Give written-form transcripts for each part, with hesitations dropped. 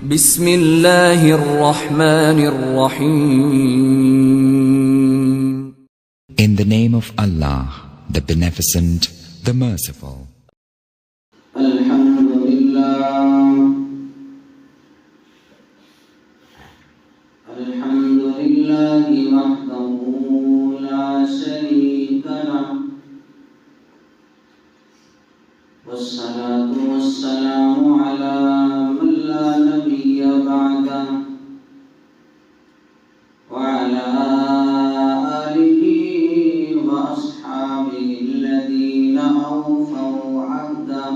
بسم اللہ الرحمن الرحیم. In the name of Allah, the Beneficent, the Merciful. والصلاة والسلام على من لا نبي بعده وعلى آله وأصحابه الذين أوفوا عهده.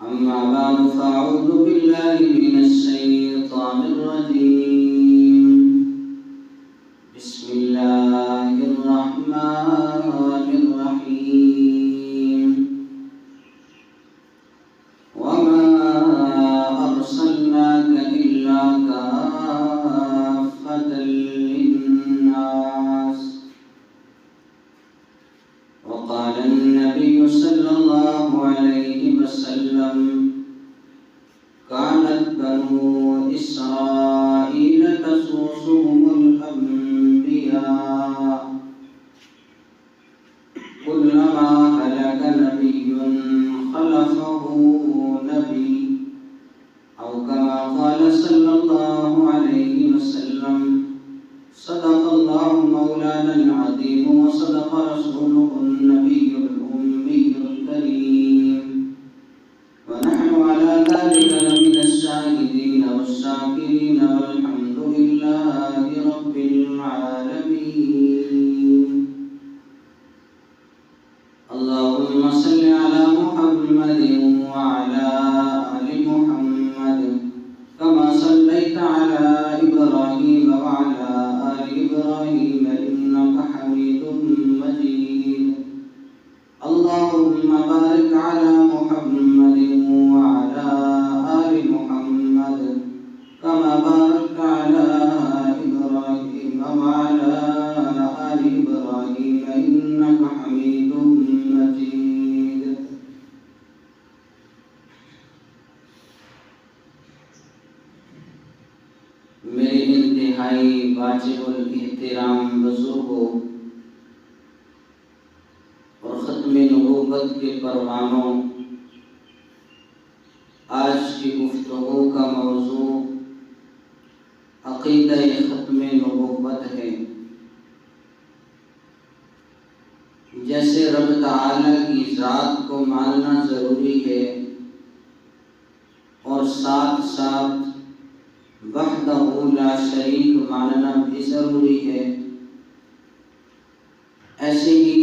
أما بعد فأعوذ بالله من الشيطان الرجيم. بسم الله الرحمن الرحيم. وما أرسلناك إلا كافة للناس. وقال النبي صلى الله عليه وسلم: كانت بنو إسرائيل تسوسهم الأنبياء كلما هلك نبي خلفه نبي، أو كما قال صلى الله عليه وسلم: صدق الله مولانا العظيم وصدق رسوله النبي الأمي الكريم، ونحن على ذلك لمن الشاهدين والشاكرين، والحمد لله رب العالمين. اللهم صل على محمد وعلى آل محمد كما صليت على إبراهيم وعلى آل إبراهيم إنك حميد مجيد. اللهم بارك على محمد وعلى آل محمد كما باركت على إبراهيم وعلى آل إبراهيم إنك حميد مجيد. میرے انتہائی واجب الاحترام بزرگوں اور ختم نبوت کے پروانوں، آج کی گفتگو کا موضوع عقیدہ ختم نبوت ہے. جیسے رب تعالی کی ذات کو ماننا ضروری ہے اور ساتھ ساتھ وحدہ لا شریک ماننا بھی ضروری ہے، ایسے ہی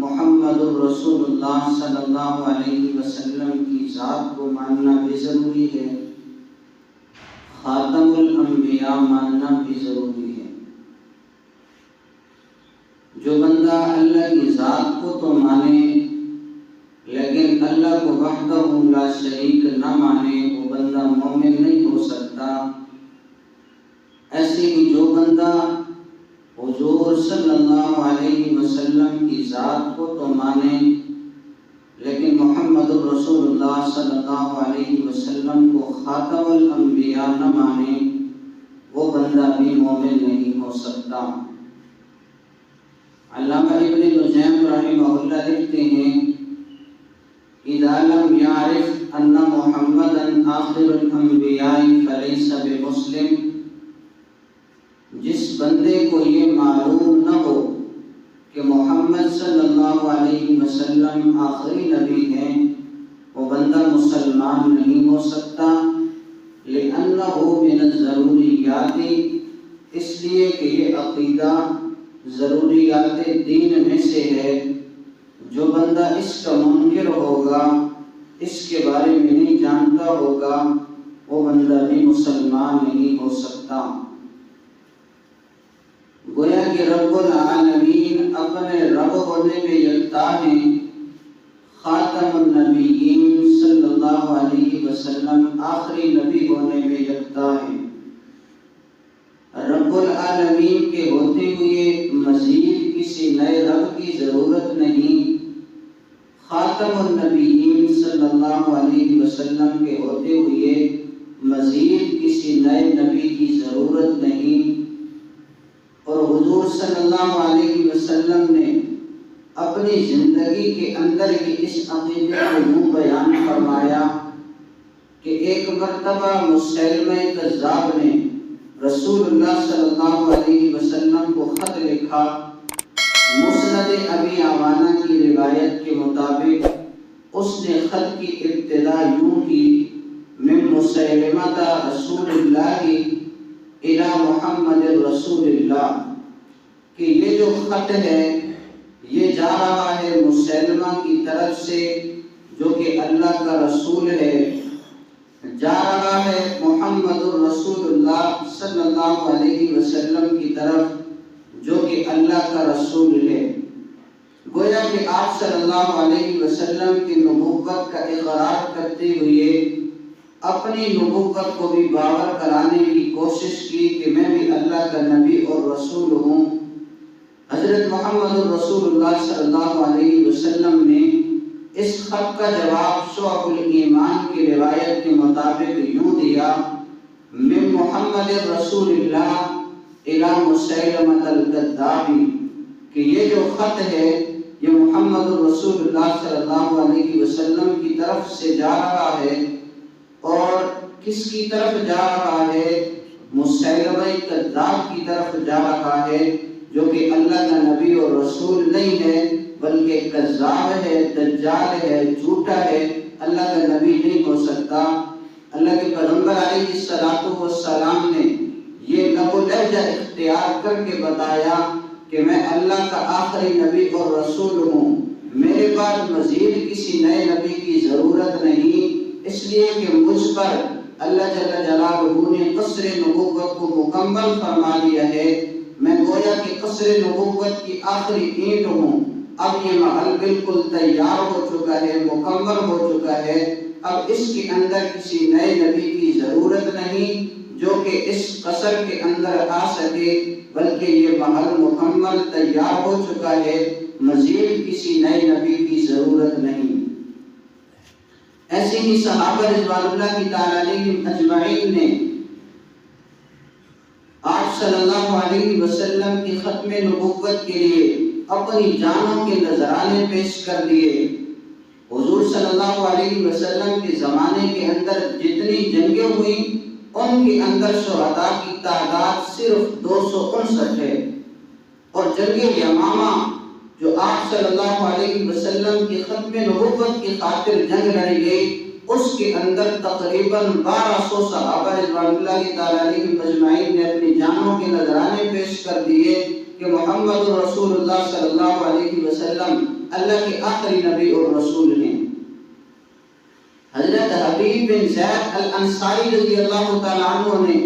محمد الرسول اللہ صلی اللہ علیہ وسلم کی ذات کو ماننا بھی ضروری ہے، خاتم الانبیاء ماننا بھی ضروری ہے. جو بندہ اللہ کی ذات کو تو مانے لیکن اللہ کو وحدہ لا شریک نہ مانے، وہ بندہ مومن نہیں ہو سکتا. ایسے ہی جو بندہ حضور صلی اللہ علیہ وسلم کی ذات کو تو مانے لیکن محمد الرسول اللہ صلی اللہ علیہ وسلم کو خاتم الانبیاء نہ مانے، وہ بندہ بھی مومن نہیں ہو سکتا. علامہ ابن نجیم رحمہ اللہ لکھتے ہیں: اذا لم يعرف ان محمدا آخر الانبیاء فلیس بمسلم. جس بندے کو یہ معلوم نہ ہو کہ محمد صلی اللہ علیہ وسلم آخری نبی ہیں، وہ بندہ مسلمان نہیں ہو سکتا. لأنہ من الضروریات، اس لیے کہ یہ عقیدہ ضروریات دین میں سے ہے. جو بندہ اس کا منکر ہوگا، اس کے بارے میں نہیں جانتا ہوگا، وہ بندہ بھی مسلمان نہیں ہو سکتا. گویا کہ رب العالمین اپنے رب ہونے میں یکتا ہے. خاتم النبیین صلی اللہ علیہ وسلم آخری نبی ہونے میں یکتا ہے. رب العالمین کے ہوتے ہوئے مزید کسی نئے رب کی ضرورت نہیں. خاتم النبیین صلی صلی اللہ علیہ وسلم کے ہوتے ہوئے مزید کسی نئے نبی کی ضرورت نہیں، اور حضور صلی اللہ علیہ وسلم نے اپنی زندگی کے اندر ہی اس عقیدے کو یوں بیان فرمایا کہ ایک مرتبہ مسیلمہ کذاب نے رسول اللہ صلی اللہ علیہ وسلم کو خط لکھا۔ مسند ابی عوانہ کی روایت کے مطابق اس نے خط کی ابتدا یوں کی، من مسیلمہ رسول اللہ الی محمد رسول اللہ، کہ یہ جو خط ہے یہ جا رہا ہے مسیلمہ کی طرف سے جو کہ اللہ کا رسول ہے، جا رہا ہے محمد الرسول اللہ صلی اللہ علیہ وسلم کی طرف جو کہ اللہ کا رسول ہے۔ گویا کہ آپ صلی اللہ علیہ وسلم کی نبوت کا اقرار کرتے ہوئے اپنی نبوت کو بھی باور کرانے کی کوشش کی کہ میں بھی اللہ کا نبی اور رسول ہوں۔ حضرت محمد الرسول اللہ صلی اللہ علیہ وسلم نے اس خط کا جواب شعب الایمان کی روایت کے مطابق یوں دیا، من محمد رسول اللہ الی مسیلمہ الکذاب، کہ یہ جو خط ہے یہ محمد الرسول اللہ صلی اللہ علیہ وسلم کی طرف سے جا رہا ہے، اور کس کی طرف جا رہا ہے؟ مسیلمہ کذاب کی طرف جا رہا ہے جو کہ اللہ کا نبی اور رسول نہیں ہے بلکہ کذاب ہے، دجال ہے، جھوٹا ہے، اللہ کا نبی نہیں ہو سکتا۔ اللہ کے پیغمبر علیہ السلام نے یہ لب و لہجہ اختیار کر کے بتایا کہ میں اللہ کا آخری نبی اور رسول ہوں، میرے بعد مزید کسی نئے نبی کی ضرورت نہیں، اس لیے کہ مجھ پر اللہ جل جلالہ نے قصر نبوت کو مکمل فرما دیا ہے، میں گویا کہ قصر نبوت کی آخری اینٹ ہوں، اب یہ محل بالکل تیار ہو چکا ہے، مکمل ہو چکا ہے، اب اس کے اندر کسی نئے نبی کی ضرورت نہیں جو کہ اس قصر کے اندر آ سکے، بلکہ یہ محل مکمل تیار ہو چکا ہے، مزید کسی نئے نبی کی ضرورت نہیں۔ ایسے ہی صحابہ رضوان اللہ کی تعالی علیہم اجمعین نے آپ صلی اللہ علیہ وسلم کی ختم نبوت کے لیے اپنی جانوں کے نذرانے پیش کر دیے۔ حضور صلی اللہ علیہ وسلم کے زمانے کے اندر جتنی جنگیں ہوئیں ان کے اندر شہداء کی تعداد صرف 259 ہے، اور جنگ یمامہ جو آپ صلی اللہ علیہ وسلم کی ختم نبوت کی خاطر جنگ لڑی گئی اس کے اندر تقریباً 1200 صحابہ رضوان اللہ کی تعالی علیہم اجمعین نے اپنی جانوں کے نذرانے پیش کر دیے کہ محمد رسول اللہ صلی اللہ علیہ وسلم اللہ کے آخری نبی اور رسول ہیں۔ حضرت حبیب بن زید الانصاری رضی اللہ تعالیٰ عنہ نے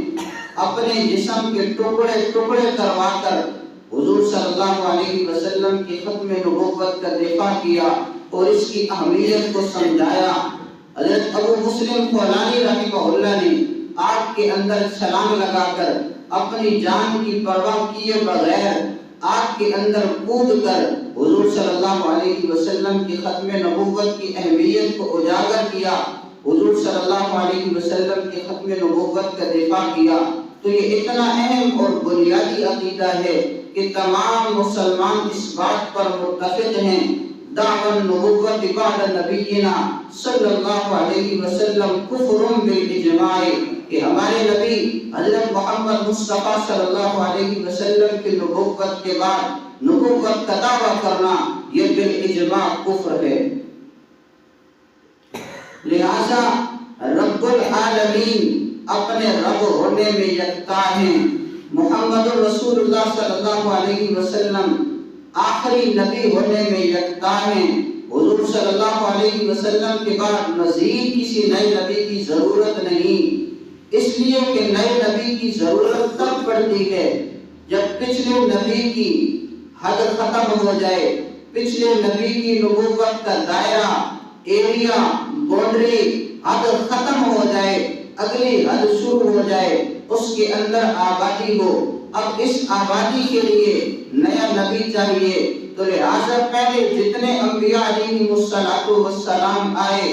اپنے جسم کے ٹکڑے ٹکڑے کروا کر حضور صلی اللہ علیہ وسلم کی ختم نبوت کا دفاع کیا اور اس کی اہمیت کو سمجھایا۔ حضرت ابو مسلم خولانی رحمہ اللہ نے آگ کے اندر چھلانگ لگا کر اپنی جان کی پرواہ کیے بغیر آگ کے اندر کود کر حضور صلی اللہ علیہ وسلم کی ختم نبوت کی اہمیت کو اجاگر کیا، حضور صلی اللہ علیہ وسلم کی ختم نبوت کا دفاع کیا۔ تو یہ اتنا اہم اور بنیادی عقیدہ ہے کہ تمام مسلمان اس بات پر متفق ہیں، دعوی النبوت بعد نبینا صلی اللہ علیہ وسلم کفر بالاجماع، کہ ہمارے نبی حضرت محمد مصطفیٰ صلی اللہ علیہ وسلم کی نبوت کے بعد نبوت کا دعویٰ کرنا یہ بالاجماع کفر ہے۔ لہذا رب العالمین اپنے رب ہونے میں یکتا ہیں، محمد رسول اللہ صلی اللہ علیہ وسلم آخری نبی ہونے میں یکتا ہیں، حضور صلی اللہ علیہ وسلم کے بعد مزید کسی نئے نبی کی ضرورت نہیں، اس لیے کہ نئے نبی کی ضرورت تب پڑتی ہے جب پچھلے نبی کی حد ختم ہو جائے، پچھلے نبی کی نبوت کا دائرہ، ایریا، باؤنڈری، حد ختم ہو جائے، اگلی حد شروع ہو جائے، اس کے اندر آبادی ہو۔ اب اس آبادی کے لیے نیا نبی چاہیے، تو لہٰذا پہلے جتنے انبیاء علیہ السلام آئے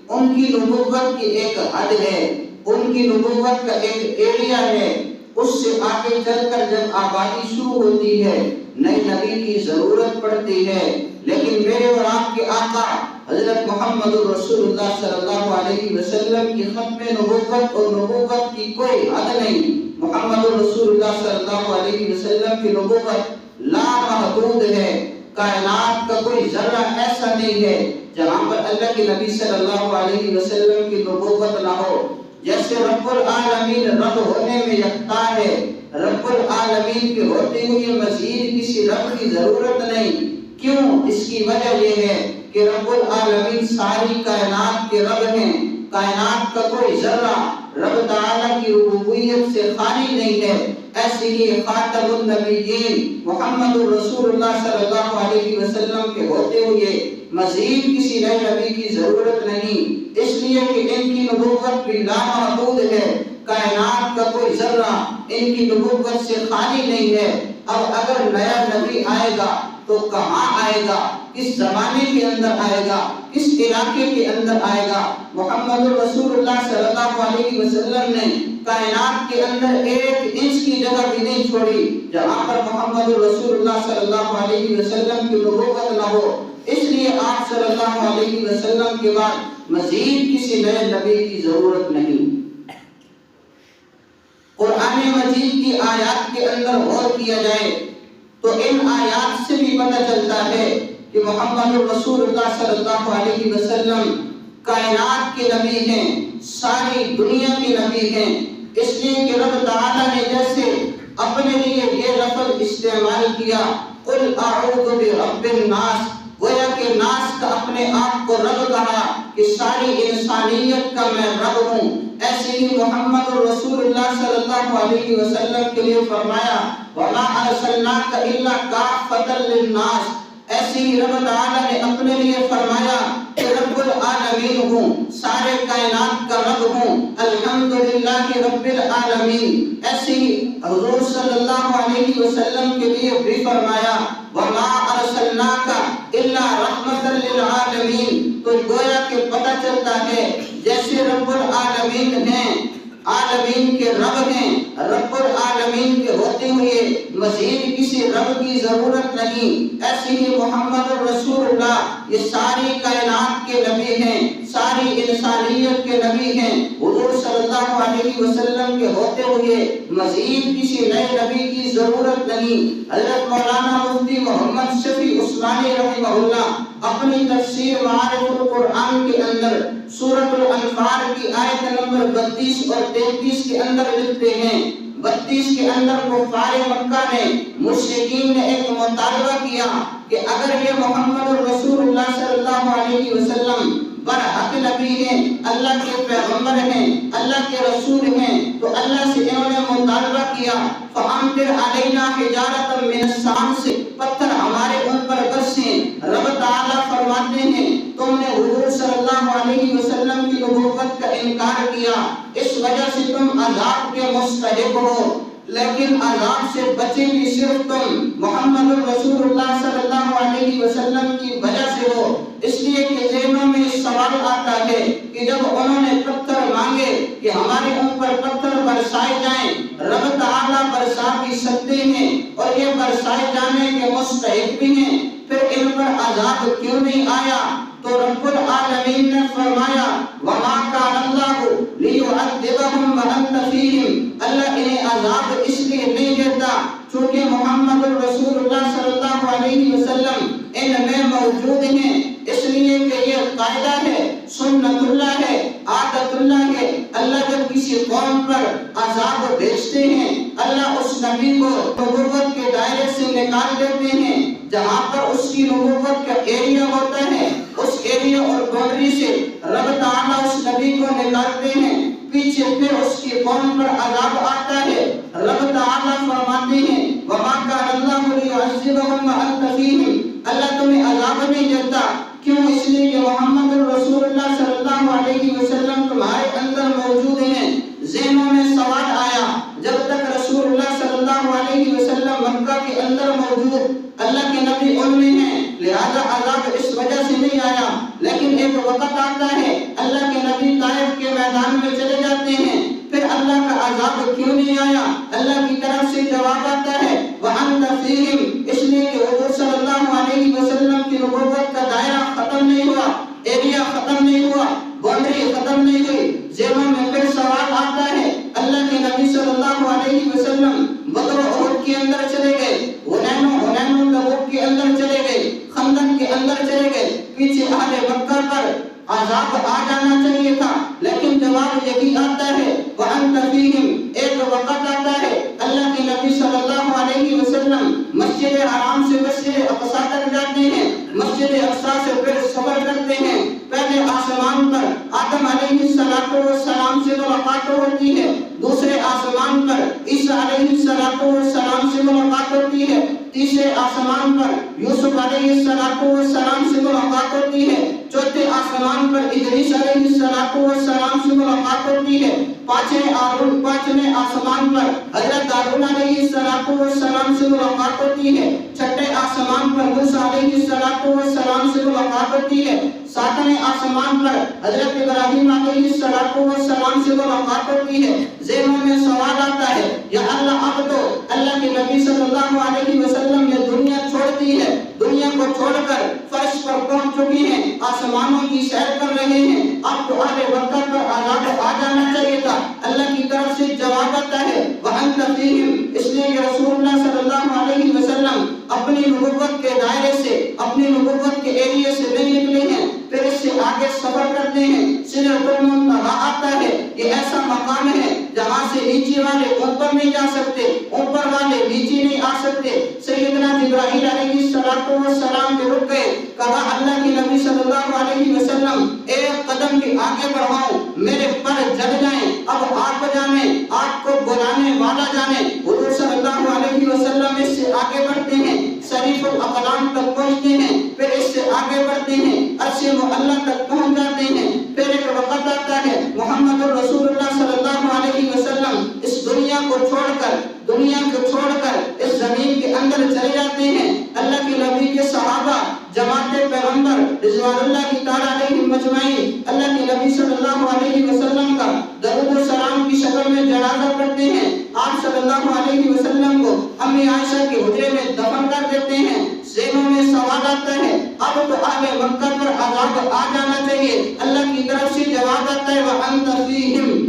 ان کی نبوت کی ایک حد ہے، ان کی نبوت کا ایک ایریا ہے، اس سے آگے چل کر جب آبادی شروع ہوتی ہے نئے نبی کی ضرورت پڑتی ہے۔ لیکن میرے اور آپ کے آقا حضرت محمد رسول اللہ صلی اللہ علیہ وسلم کی ختم نبوت اور نبوت کی کوئی حد نہیں۔ محمد رسول اللہ صلی اللہ علیہ وسلم کی نبوت لامحدود ہے۔ کائنات کا کوئی ذرہ ایسا نہیں ہے جہاں پر اللہ کے نبی صلی اللہ علیہ وسلم کی نبوت نہ ہو۔ جیسے رب العالمین رب ہونے میں یکتا ہے، رب العالمین کے ہوتے ہوئے مزید کسی رب کی ضرورت نہیں۔ کیوں؟ اس کی وجہ یہ ہے کہ رب العالمین ساری کائنات کے رب ہیں۔ کائنات کا کوئی ذرہ رب تعالیٰ کی ربوبیت سے خالی نہیں ہے۔ ایسے ہی خاتم النبیین محمد رسول اللہ صلی اللہ علیہ وسلم کے ہوتے ہوئے مزید کسی نئے نبی کی ضرورت نہیں، اس لیے کہ ان کی نبوت بھی لامحدود ہے۔ کائنات کا کوئی ذرہ ان کی نبوت سے خالی نہیں ہے۔ اب اگر نیا نبی آئے گا تو کہاں آئے گا، کس زمانے کے اندر آئے گا، کس علاقے کے اندر آئے گا؟ محمد رسول اللہ صلی اللہ علیہ وسلم نے کائنات کے اندر ایک انچ کی جگہ بھی نہیں چھوڑی جہاں پر محمد رسول اللہ صلی اللہ علیہ وسلم کی نبوت نہ ہو۔ اس لیے آپ صلی اللہ علیہ وسلم کے بعد مزید کسی نئے نبی کی ضرورت نہیں۔ قرآن مجید کی آیات کے اندر غور کیا جائے تو ان آیات سے بھی پتہ چلتا ہے کہ محمد رسول اللہ صلی اللہ علیہ وسلم کائنات کے نبی ہیں، ساری دنیا کے نبی ہیں۔ اس لیے کہ رب تعالیٰ نے جیسے اپنے لیے یہ لفظ استعمال کیا، قل اعوذ برب الناس، گویا کہ ناس کا اپنے آپ کو رب کہا کہ ساری انسانیت کا میں رب ہوں۔ ایسے ہی محمد رسول اللہ صلی اللہ علیہ وسلم کے لیے فرمایا وَمَا أَرْسَلْنَاكَ إِلَّا كَافَّةً لِلنَّاسِ۔ ایسے ہی رب تعالیٰ نے اپنے لیے فرمایا کہ رب العالمین ہوں، سارے کائنات کا رب ہوں، الحمدللہ رب العالمین۔ ایسے ہی حضور صلی اللہ علیہ وسلم کے لیے بھی فرمایا وَمَا أَرْسَلْنَاكَ إِلَّا رَحْمَةً لِلْعَالَمِينَ۔ تو گویا کہ پتہ چلتا ہے جیسے رب العالمین ہیں، عالمین کے رب ہیں، رب العالمین کے ہوتے ہوئے مزید کسی رب کی ضرورت نہیں۔ ایسے ہی محمد رسول اللہ یہ ساری کائنات کے نبی ہیں، ساری انسانیت کے نبی ہیں۔ حضور صلی اللہ علیہ وسلم کے ہوتے ہوئے مزید کسی نئے نبی کی ضرورت نہیں۔ حضرت مولانا مفتی محمد شفیع عثمانی رحمہ اللہ اپنی تفسیر معارف القرآن کے اندر سورۃ الانفال کی آیت نمبر 32 اور 33 کے اندر لکھتے ہیں، 32 کے اندر کفار مکہ نے، مشرکین نے ایک مطالبہ کیا کہ اگر یہ محمد رسول اللہ صلی اللہ علیہ وسلم برحق نبی ہیں، اللہ کے پیغمبر ہیں، اللہ کے رسول ہیں، تو اللہ سے انہوں نے مطالبہ کیا فَأَمْطِرْ عَلَيْنَا حِجَارَةً مِّنَ السَّمَاءِ، سے پتھر ہمارے اوپر برسیں۔ رب تعالیٰ فرماتے ہیں تم نے حضور صلی اللہ علیہ وسلم کی نبوت کا انکار کیا، اس وجہ سے تم عذاب کے مستحق ہو، لیکن عذاب سے بچے بھی صرف تم محمد رسول اللہ صلی اللہ علیہ وسلم کی وجہ سے ہو۔ اس لیے کہ ذہنوں میں سوال آتا ہے کہ جب انہوں نے پتھر مانگے کہ ہمارے اوپر پتھر برسائے جائیں، رب تعالیٰ برسا بھی سکتے ہیں اور یہ برسائے جانے کے مستحق بھی ہیں، پھر ان پر عذاب کیوں نہیں آیا؟ تو رب العالمین نے فرمایا وَمَا كَانَ اللَّهُ لِيُعَذِّبَهُمْ وَأَنْتَ فِيهِمْ، اللہ انہیں عذاب اس لیے نہیں دیتا چونکہ محمد رسول اللہ صلی اللہ علیہ وسلم ان میں موجود ہیں۔ اس لیے کہ یہ قاعدہ ہے، سنت اللہ ہے، عادت اللہ ہے، اللہ جب کسی قوم پر عذاب بھیجتے ہیں اللہ اس نبی کو نبوت کے دائرے سے نکال دیتے ہیں۔ جہاں پر اس کی نبوت کا ایریا ہوتا ہے اس ایریا اور باؤنڈری سے رب تعالیٰ اس نبی کو نکالتے ہیں، پیچھے پھر اس کی قوم پر عذاب آتا ہے۔ رب تعالیٰ فرماتے ہیں وَمَا كَانَ اللَّهُ لِيُعَذِّبَهُمْ وَأَنْتَ فِيهِمْ، اللہ تمہیں عذاب نہیں دیتا، کیوں؟ اس لیے کہ محمد رسول اللہ صلی اللہ علیہ وسلم تمہارے اندر موجود ہیں۔ ذہنوں میں سوال آیا جب تک رسول اللہ صلی اللہ علیہ وسلم مکہ کے اندر موجود، اللہ کے نبی ان میں ہیں، لہذا عذاب اس وجہ سے نہیں آیا، لیکن ایک ایک وقت آتا ہے اللہ کے نبی طائف کے میدان میں چلے جاتے ہیں، پھر اللہ کا عذاب کیوں نہیں آیا؟ اللہ کی طرف سے جواب آتا ہے وَأَنْتَ فِيهِمْ، اس لیے کہ حضور صلی اللہ علیہ وسلم کی نبوت کا دائرہ ختم نہیں ہوا، ایریا ختم نہیں ہوا، باؤنڈری ختم نہیں ہوئی۔ ذہنوں میں پھر سوال آتا ہے، اللہ کے نبی صلی اللہ علیہ وسلم بدر و احد کے اندر چلے گئے، حنین و تبوک کے اندر چلے گئے، خندق کے اندر چلے گئے، پیچھے اہل مکہ پر عذاب آ جانا چاہیے تھا، لیکن جواب یہی آتا ہے وَأَنْتَ فِيهِمْ، ایک وقت آتا ہے اللہ کے نبی صلی اللہ علیہ وسلم مسجد حرام سے مسجد اقصی تک جاتے ہیں، مسجد اقصی سے پھر سفر کرتے ہیں، پہلے آسمان پر آدم علیہ السلام سے ملاقات ہوتی ہے، دوسرے آسمان پر عیسیٰ علیہ السلام سے ملاقات ہوتی ہے، تیسرے آسمان پر یوسف علیہ السلام سے ملاقات ہوتی ہے، چوتھے آسمان پر ادریس علیہ السلام سے ملاقات ہوتی ہے، پانچویں آسمان پر حضرت ہارون علیہ السلام سے ملاقات ہوتی ہے، چھٹے آسمان پر موسیٰ علیہ السلام سے ملاقات ہوتی ہے، ساتویں آسمان پر حضرت ابراہیم علیہ السلام سے ملاقات ہوتی ہے۔ ذہنوں میں سوال آتا ہے یا اللہ اب تو اللہ کے نبی صلی اللہ علیہ وسلم نے دنیا چھوڑ دی ہے، دنیا کو چھوڑ کر فرش پر پہنچ چکی ہیں، آسمانوں کی سیر کر رہے ہیں، اب تو اہل مکہ پر عذاب آ جانا چاہیے تھا۔ اللہ کی طرف سے جواب آتا ہے وَأَنْتَ فِيهِمْ، اس لیے کہ رسول اللہ صلی اللہ علیہ وسلم اپنی نبوت کے دائرے سے، اپنی نبوت کے ایریے سے نہیں نکلے ہیں، پھر اس سے آگے سفر کرتے ہیں، سدرۃ المنتہا آتا ہے، یہ ایسا مقام ہے جہاں سے نیچے والے اوپر نہیں جا سکتے، اوپر والے نیچے نہیں آ سکتے۔ سیدنا جبرائیل علیہ السلام پہ رک گئے، کہا اللہ کے نبی صلی اللہ علیہ وسلم ایک قدم بھی آگے بڑھاؤ میرے پر جل جائیں، اب آپ جانے، آپ کو بلانے والا جانے۔ حضور صلی اللہ علیہ وسلم اس سے آگے بڑھتے ہیں، شریف الاقلام تک پہنچتے ہیں، پھر اس سے آگے بڑھتے ہیں، عرش معلی تک پہنچ جاتے ہیں، پھر ایک وقت آتا ہے محمد رسول اللہ صلی اللہ علیہ وسلم اس دنیا کو چھوڑ کر اس زمین کے اندر چلے جاتے ہیں۔ اللہ کے نبی کے صحابہ جماعت پیغمبر رضوان اللہ کی تعالیٰ علیہم اجمعین اللہ کے نبی صلی اللہ علیہ وسلم کا درود و سلام کی شکل میں جنازہ پڑھتے ہیں، آپ صلی اللہ علیہ وسلم کو امی عائشہ کے حجرے میں دفن کر دیتے ہیں۔ ذہنوں میں سوال آتا ہے اب تو اہل مکہ پر عذاب آ جانا چاہیے، اللہ کی طرف سے جواب آتا ہے وَأَنْتَ فِيهِمْ،